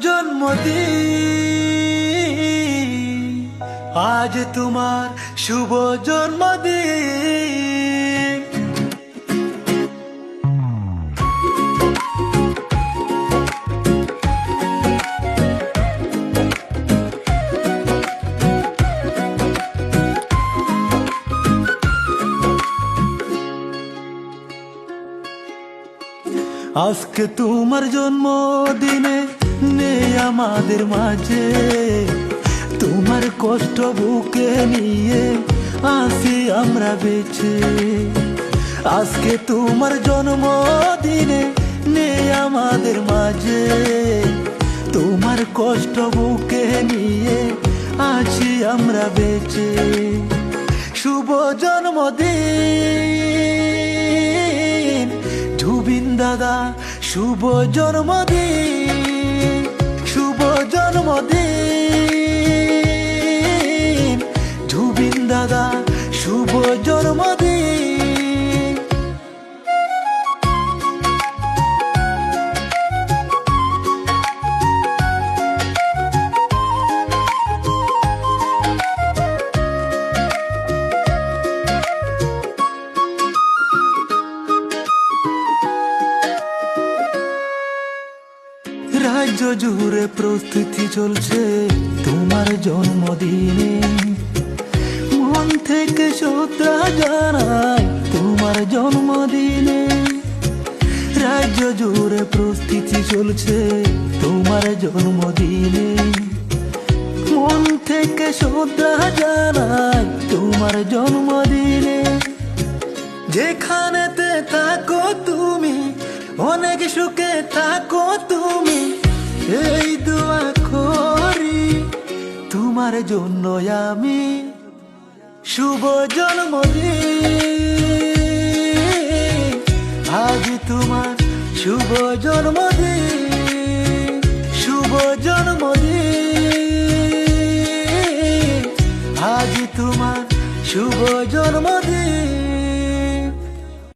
জন্মদিন, আজ তোমার শুভ জন্মদিন। আজকে তোমার জন্মদিনে নেই আমাদের মাঝে, তোমার কষ্ট বুকে নিয়ে আসি আমরা বেঁচে। আজকে তোমার জন্মদিনে নেই আমাদের মাঝে, তোমার কষ্ট বুকে নিয়ে আছি আমরা বেঁচে। শুভ জন্মদিন জুবিন দাদা, শুভ জন্মদিন, শুভ জন্মদিন জুবিন দাদা, শুভ জন্মদিন। রাজ্য জুড়ে প্রস্তুতি চলছে তোমার জন্মদিনে, মন থেকে শ্রদ্ধা জানাই তোমার জন্মদিনে। রাজ্য জুড়ে প্রস্তুতি চলছে তোমার জন্মদিনে, মন থেকে শ্রদ্ধা জানাই তোমার জন্মদিনে। যেখানেতে থাকো তুমি, অনেক সুখে থাকো তুমি, এই দোয়া করি তোমার জন্য আমি। শুভ জন্মদিন, আজ তোমার শুভ জন্মদিন, শুভ জন্মদিন।